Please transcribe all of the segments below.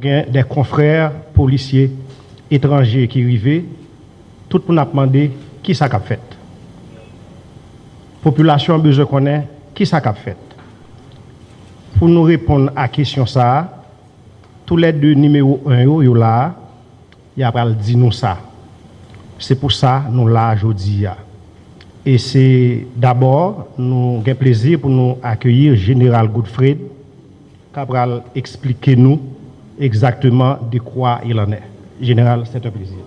Des confrères policiers étrangers qui arrivaient, tout le monde a demandé qui ça a fait. La population a besoin de connaître qui ça a fait. Pour nous répondre à la question, ça, tous les deux numéros 1 yo là, il y a dit nous ça. C'est pour ça que nous là aujourd'hui. Et c'est d'abord, nous avons plaisir pour nous accueillir Général Godfrey, qui va expliquer nous exactement de quoi il en est. Général, c'est un plaisir.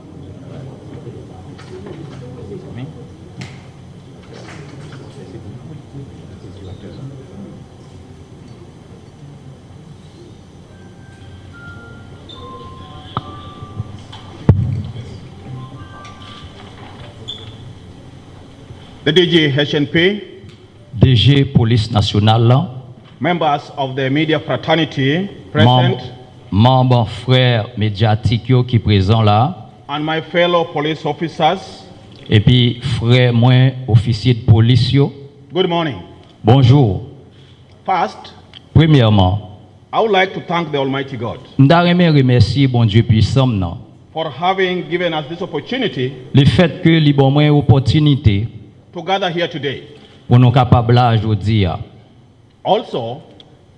The DG HNP, DG Police Nationale, members of the media fraternity present, membres frères médiatiques qui présents là, and my fellow police officers, et puis frères moins officiers de police yo. Good morning. Bonjour. First, Premièrement, I would like to thank the Almighty God m'aimerais remercier bon Dieu puissant non. for having given us this opportunity Le fait que li bon moins opportunité to gather here today. pour nous capables là aujourd'hui. Also,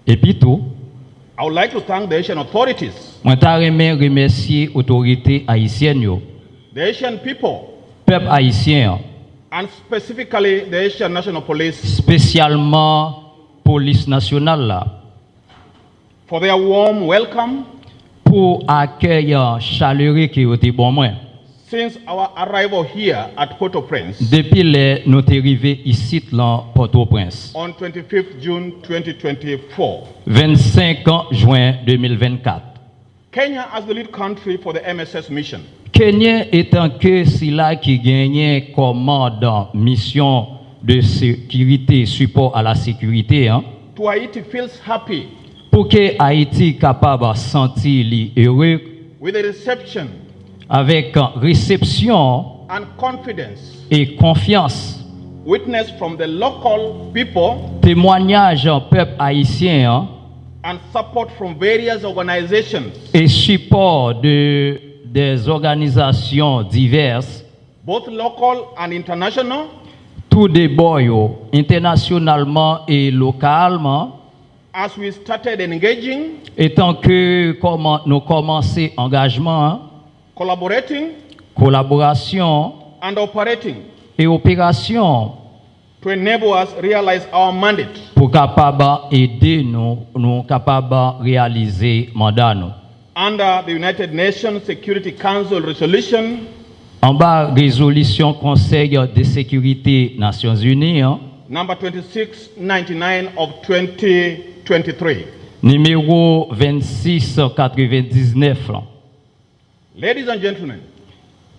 Et puis tout, I would like to thank the Haitian authorities, moi t'aimerais remercier autorités haïtiennes yo, the Haitian people, peuple haïtien, and specifically the Haitian National Police spécialement police nationale là, for their warm welcome pour accueil chaleureux qui était bon moins. since our arrival here at Port-au-Prince Depuis les nous arrivés ici dans Port-au-Prince, on 25th June 2024. 25 juin 2024. Kenya as the lead country for the MSS mission. Kenya étant que c'est là qui gagnait commande mission de sécurité, support à la sécurité, hein, To Haiti feels happy pour que Haïti capable de sentir heureux with the reception avec réception and confidence et confiance. witnessed from the local people Témoignage peuple haïtien hein, and support from various organizations, et support des organisations diverses, both local and international, tout des boys internationalement et localement, as we started engaging, étant que comment nous commençons engagement, hein, collaborating, collaboration and operating et opération to enable us realize our mandate. pour capable aider nous capable réaliser mandat nous. Under the United Nations Security Council resolution En bas résolution Conseil de sécurité Nations Unies hein, number 2699 of 2023. numéro 2699. Ladies and gentlemen,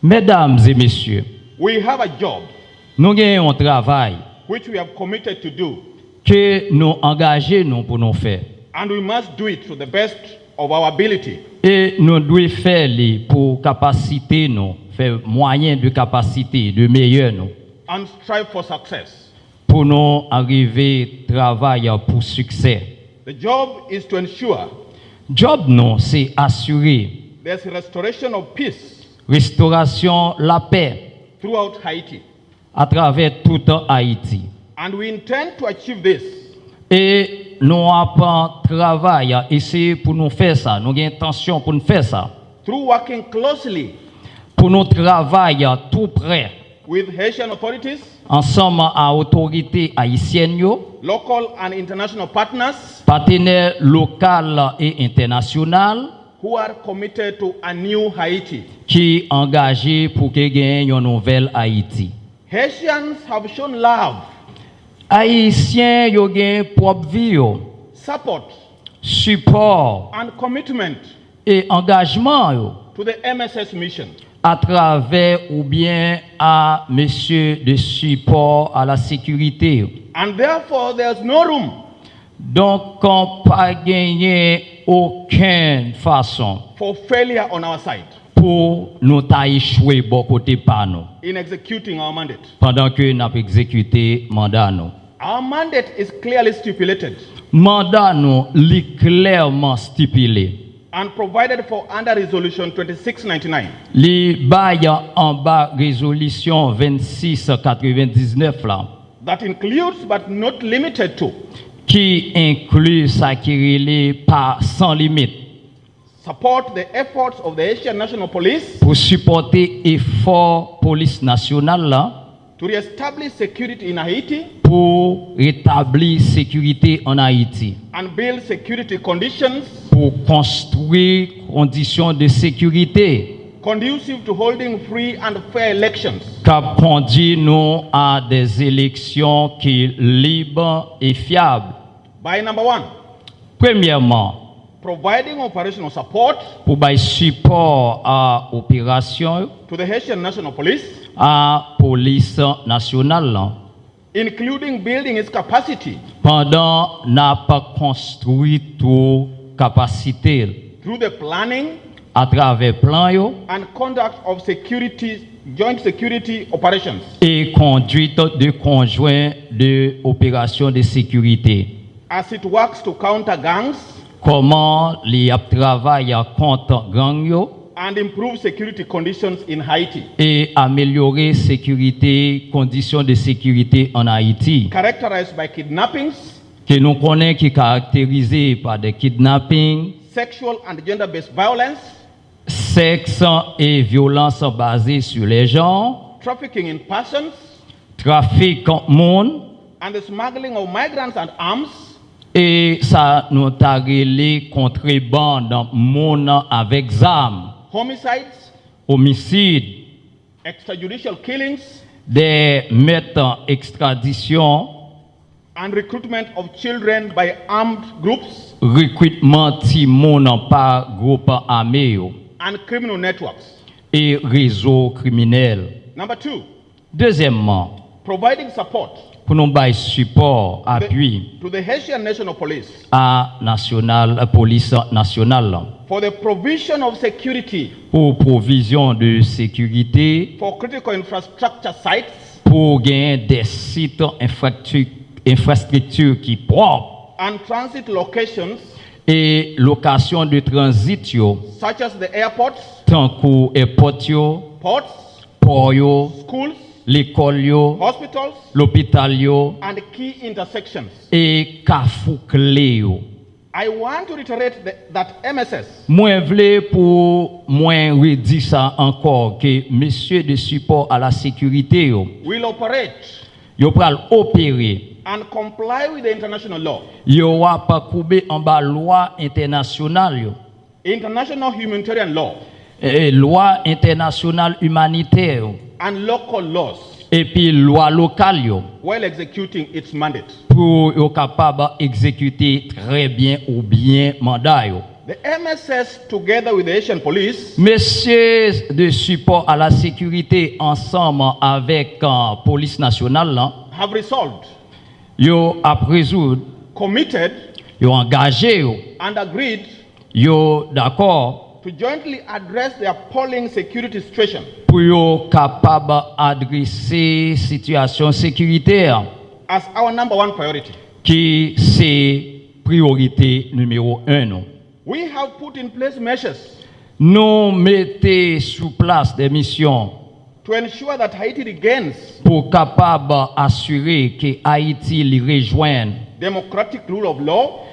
Mesdames et messieurs, we have a job nous avons un travail which we have committed to do, que nous engageons pour nous faire. and we must do it to the best of our ability. Et nous devons faire les pour capacité nous, faire moyen de capacité, de meilleur nous, And strive for success. pour nous arriver travail pour succès. The job is to ensure Job non, c'est assurer there's a restoration of peace restauration la paix throughout Haiti. à travers tout Haïti. And we intend to achieve this Et nous avons travail à essayer pour nous faire ça. Nous avons intention pour nous faire ça. through working closely Pour nous travailler tout près with Haitian authorities, ensemble à autorités haïtiennes, yo, local and international partners partenaires locaux et internationaux who are committed to a new Haiti. qui engagés pour que gagne une nouvelle Haïti. Haitians have shown love, Haïtiens yo gagne propre vie, yo, support, support and commitment et engagement yo, to the MSS mission. à travers ou bien à monsieur de support à la sécurité. Yo. And therefore, there's no room Donc, on pas gagné aucune façon for failure on our side pour nous ta échoué bon côté par nous in executing our mandate. pendant que nous avons exécuté mandat nous. Our mandate is clearly stipulated Mandat nous li clairement stipulé. and provided for under Resolution 2699. Les bails en bas résolution 2699 là, That includes but not limited to qui inclut ça qui relève pas sans limite support the efforts of the Haitian National Police pour supporter effort police nationale là, to reestablish security in Haiti pour rétablir sécurité en Haïti, and build security conditions pour construire conditions de sécurité conducive to holding free and fair elections. qui conduit nous à des élections qui libres et fiables. By number one, Premièrement, providing operational support pour bailler support à opération to the Haitian National Police, à police nationale là. including building its capacity Pendant n'a pas construit toute capacité through the planning à travers plan yo and conduct of joint security operations, et conduite de conjoint de opérations de sécurité. as it works to counter gangs Comment les travaillent contre gang yo and improve security conditions in Haiti, et améliorer sécurité, conditions de sécurité en Haïti, characterized by kidnappings, que nous connaissons qui est caractérisé par des kidnappings, sexual and gender-based violence, sexe et violence basée sur les genres, trafficking in persons, trafic en monde, and the smuggling of migrants and arms, et ça nous a relé contrebande monde avec armes, homicides, homicides, extrajudicial killings, des mettes en extradition, and recruitment of children by armed groups recrutement de monde par groupe armé yo, and criminal networks. et réseaux criminels. Number two, Deuxièmement, providing support pour nous bailler support, appui to the Haitian National Police à police nationale for the provision of security pour provision de sécurité, for critical infrastructure sites pour gagner des sites infrastructures qui propres and transit locations et location de transit yo, such as the airports, tant que airport yo, ports, port yo, schools, l'école yo, hospitals, l'hôpital yo and key intersections. et carrefour clé yo. I want to reiterate that MSS Moi vle pour moi redire ça encore que monsieur de support à la sécurité yo, will operate yo pral opérer, and comply with the international law, yo wa pas couper en bas loi internationale yo, international humanitarian law, loi internationale humanitaire yo, and local laws et puis loi locale yo, while executing its mandate. pour yo capable exécuter très bien ou bien mandat yo. The MSS, together with the Haitian Police, Messieurs de support à la sécurité ensemble avec police nationale là, have resolved, yo a résoudre, committed, yo engagé yo, and agreed yo d'accord to jointly address the appalling security situation pour yo capable adresser situation sécuritaire as our number one priority. qui c'est priorité numéro 1 non. We have put in place measures Nous mettons sous place des missions to ensure that Haiti regains pour capable assurer que Haïti les rejoigne democratic rule of law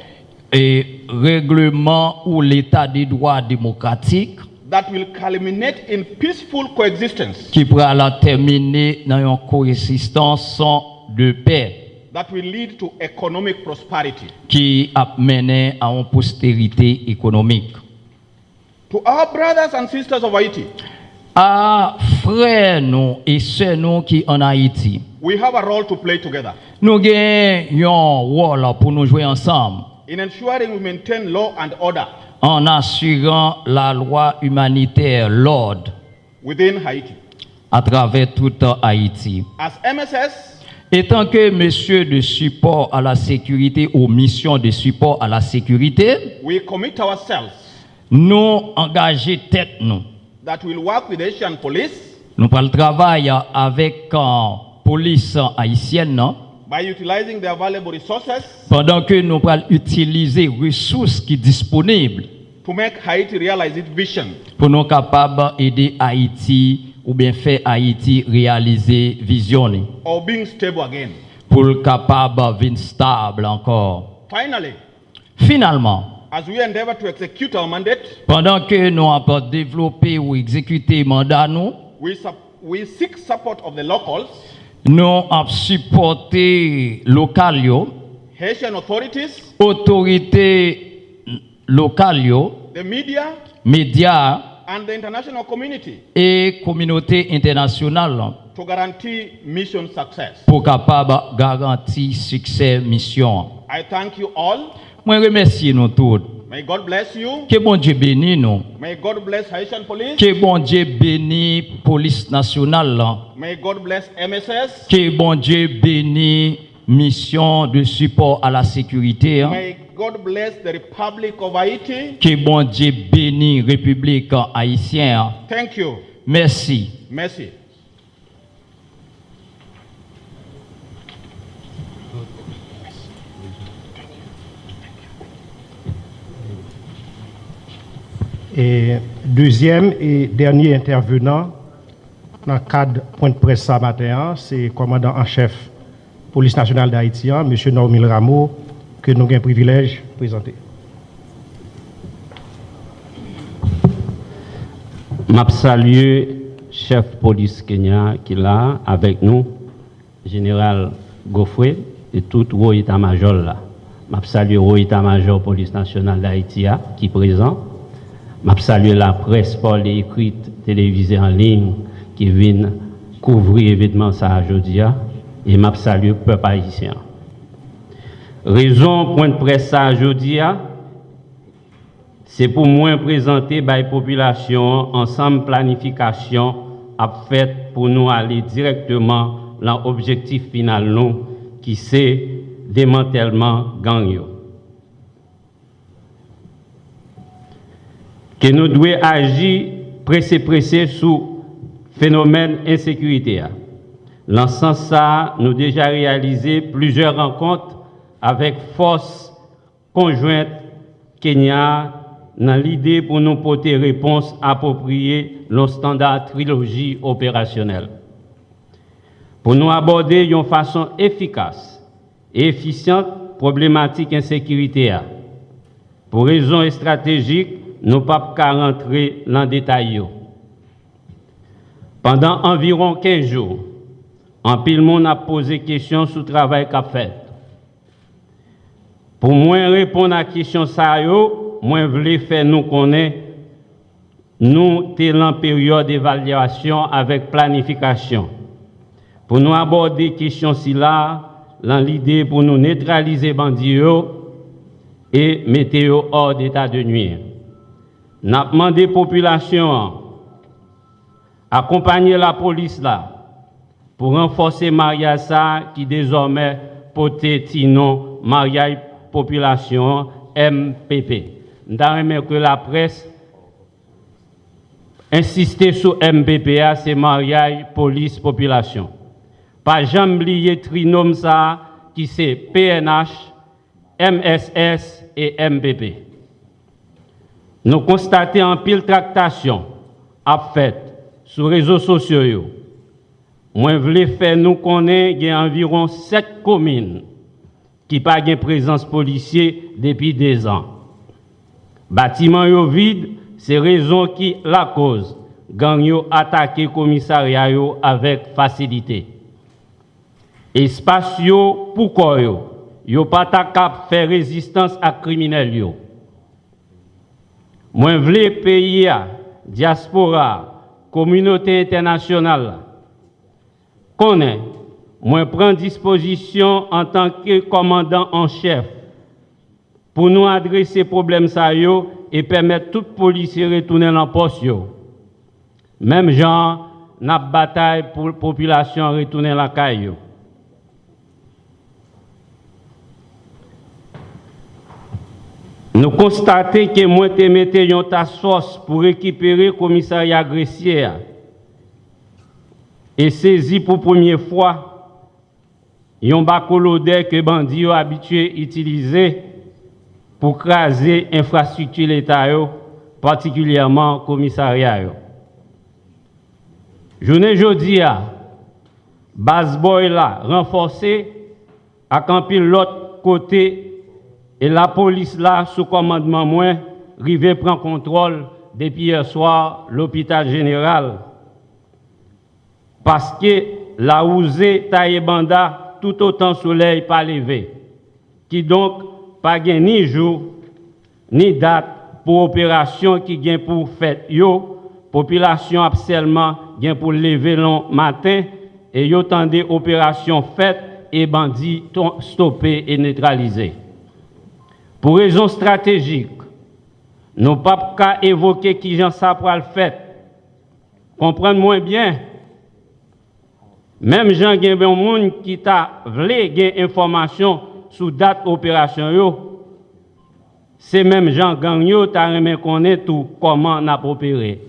et règlement ou l'état des droits démocratiques that will culminate in peaceful coexistence, qui pourra la terminer dans une coexistence de paix that will lead to economic prosperity. qui a mené à une postérité économique. To our brothers and sisters of Haiti, À frères nous et sœurs nous qui en Haïti, we have a role to play together nous avons un rôle pour nous jouer ensemble in ensuring we maintain law and order en assurant la loi humanitaire, l'ordre within Haiti. à travers toute Haïti. As MSS, Étant que monsieur de support à la sécurité ou mission de support à la sécurité, we commit ourselves nous engager tête nous. that we'll work with the Haitian Police Nous prenons le travail avec la police haïtienne non? by utilizing their valuable resources Pendant que nous prenons utiliser les ressources qui sont disponibles to make Haiti realize its vision. Pour nous capables d'aider Haïti ou bien faire Haïti réaliser vision. Or being stable again. Pour le capable de venir stable encore. Finally, Finalement, as we endeavor to execute our mandate, pendant que nous avons développé ou exécuté le mandat, we seek support of the locals, nous avons supporté local, Haitian authorities, autorités locales, the media, médias and the international community et communauté internationale to guarantee mission success. pour capable garantir succès mission. I thank you all. Moi remercie nous tous. May God bless you. Que bon Dieu bénisse nous. May God bless Haitian police. Que bon Dieu bénisse police nationale. May God bless MSS. Que bon Dieu bénisse mission de support à la sécurité. May God bless the Republic of Haiti. Que bon Dieu bénisse République haïtienne. Thank you. Merci. Merci. Et deuxième et dernier intervenant dans le cadre point de presse ce matin, c'est le commandant en chef police nationale d'Haïti, M. Normil Rameau, que nous avons le privilège de présenter. Je salue chef police Kenya qui est là avec nous, général Goffrey et tout le état-major là. Je salue le état-major police nationale d'Haïti qui est présent. Je salue la presse parlée écrite, télévisée en ligne qui vient couvrir évidemment ça aujourd'hui. Et je salue le peuple haïtien. Raison point de presse ça aujourd'hui, c'est pour moi présenter à la population ensemble planification à fait pour nous aller directement dans l'objectif final nous, qui c'est démantèlement gang. Que nous devons agir pressé sur phénomène insécurité. Dans ce sens, nous avons déjà réalisé plusieurs rencontres avec force conjointe Kenya dans l'idée pour nous porter réponse appropriée nos standards trilogie opérationnelle. Pour nous aborder d'une façon efficace et efficiente problématique insécurité. Pour raisons stratégiques, nous ne pouvons pas rentrer dans le détail. Pendant environ 15 jours, en pile monde a posé question sur le travail qu'a fait. Pour moi répondre à la question ça, moi je voulais faire nous connaître nous sommes en période d'évaluation avec planification. Pour nous aborder la question là, dans l'idée pour nous neutraliser les bandits et mettre hors d'état de nuire. Nous avons demandé à la population accompagner la police là pour renforcer mariage qui désormais porte nom mariage population MPP. Nous avons que la presse insister sur MPPA, c'est mariage police population. Pas jamais oublier trinôme ça qui c'est PNH, MSS et MPP. Nous constatons en pile tractation à fait sur les réseaux sociaux. Moi, je voulais faire nous connaître qu'il y a environ 7 communes qui n'ont pas de présence policière depuis 2 ans. Bâtiment yo vide, c'est raison qui la cause. Gang yo attaqué commissariat yo avec facilité. Espace yo pourquoi yo pas capable faire résistance à criminel yo. Moi vle pays diaspora, communauté internationale connaît, moi prends disposition en tant que commandant en chef pour nous adresser problème ça yo et permettre tout policier retourner dans poste yo. Même genre n'a bataille pour la population retourner la caille yo. Nous constatons que moi te mette yon task force pour récupérer le commissariat agressé et saisi pour première fois yon bacolodé que bandits habitué utiliser pour craser infrastructure l'État, particulièrement commissariat. Journée jeudi, base boy là, renforcé, à camper l'autre côté, et la police là, sous commandement moins, rivé prend contrôle depuis hier soir, l'hôpital général. Parce que la ousé taille banda, tout autant soleil pas levé, qui donc pas gain ni jour, ni date pour opération qui gain pour fête yo, population absolument gain pour lever long matin, et yo tendez opération faite et bandits stoppés et neutralisés. Pour raison stratégique, nous pas qu'à évoquer qui j'en ça pour le fait. Comprenez-moi bien. Même Jean gen bon monde qui t'a vle gen information sous date opération yo, c'est même Jean gang yo t'a remen connaître tout comment n'a opéré.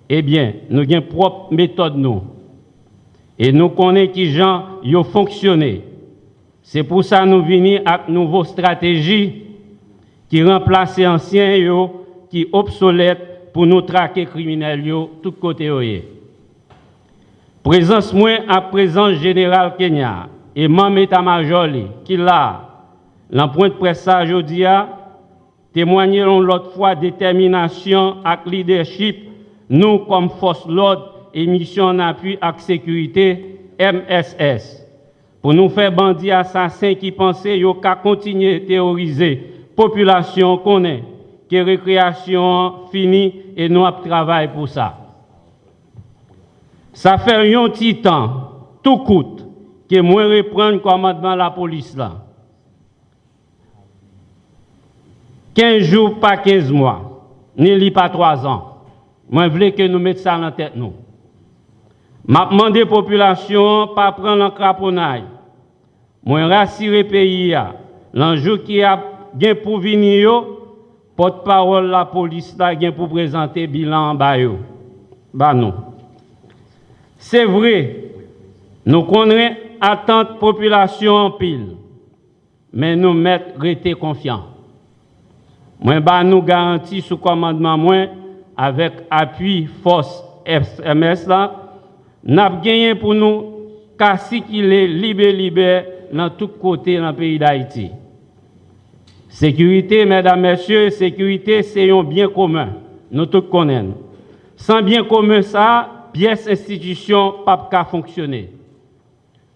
Eh bien, nous gen propre méthode nous. Et nous connaissons qui gens yo fonctionné. C'est pour ça nous venons avec nouveau stratégie qui remplace ancien yo qui obsolète pour nous traquer criminels yo tout côté yo. Présence moins à présence général Kenya et membre état-major qui là dans point de presse aujourd'hui a témoigné l'autre fois détermination et leadership nous comme force l'ordre et mission en appui à sécurité MSS pour nous faire bandits assassins qui pensaient yo qu'à continuer terroriser population connaît que récréation finie et nous travail pour ça. Ça fait un petit temps, tout coûte, que moi reprendre commandement la police là. 15 jours, pas 15 mois, ni pas 3 ans. Moi, je voulais que nous mettions ça en tête nous. M'a demandé à la population pas prendre l'encraponnage. Moi, rassurer le pays, l'enjeu qui a bien pour venir, porte-parole la police là, bien pour présenter bilan en bas. Bah non. C'est vrai, nous connaissons attente population en pile, mais nous mettons rester confiants. Moi, nous garantis sous commandement moi, avec appui force SMS là, nous avons gagné pour nous casser qu'il est libéré dans tous côtés dans le pays d'Haïti. Sécurité, mesdames, messieurs, sécurité, c'est un bien commun. Nous tous connaissons. Sans bien commun ça, pièce institution pas qu'à fonctionner.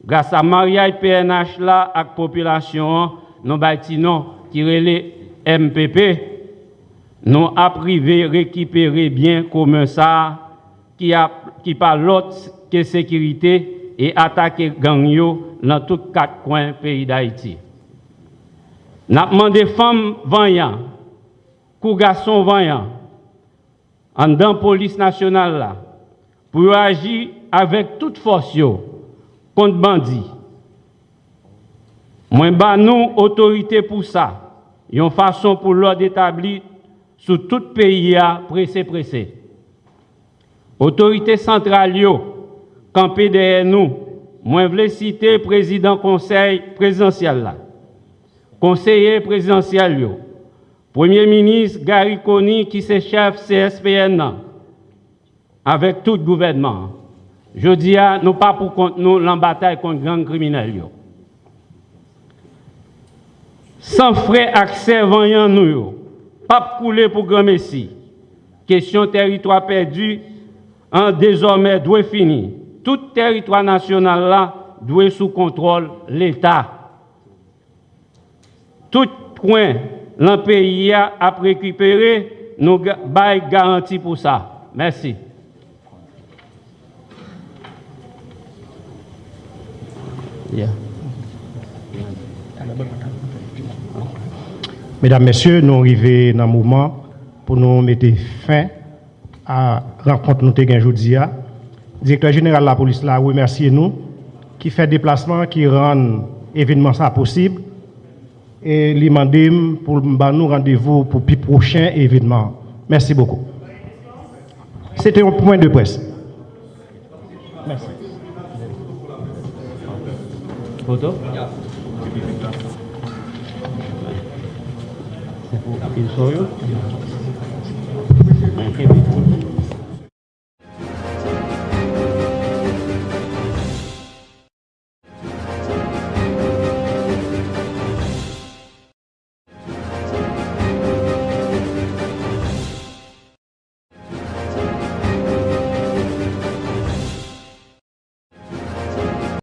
Grâce à Maria et PNH là avec population nous bâtiment qui relais MPP nous a privé récupérer bien commun ça qui par l'autre que sécurité et attaquer gang yo dans tous 4 coins pays d'Haïti. N'a demandé femmes vaillant, kou garçon vaillant en dans police nationale là pour agir avec toute force contre bandits. Moi, nous, autorité pour ça, une façon pour l'ordre établi sous tout pays pressé. Autorité centrale, campé derrière nous, moi, je voulais citer président conseil présidentiel là, conseiller présidentiel, premier ministre Gary Coney qui est chef CSPN. Avec tout le gouvernement. Je dis à nous pas pour contre nous en bataille contre gang criminels. Sans frais accès voyant nous, pas couler pour grand messie. Question territoire perdu, désormais doit finir. Tout territoire national là doit sous contrôle l'État. Tout point dans le pays a récupéré, nous bail garantie pour ça. Merci. Yeah. Mesdames, Messieurs, nous arrivons dans un moment pour nous mettre fin à la rencontre nous avons aujourd'hui. Le directeur général de la police là remercie nous qui fait déplacement, qui rend l'événement ça possible et lui demande pour nous rendez-vous pour le prochain événement. Merci beaucoup. C'était un point de presse. Merci. Photo? C'est pour qu'ils soient.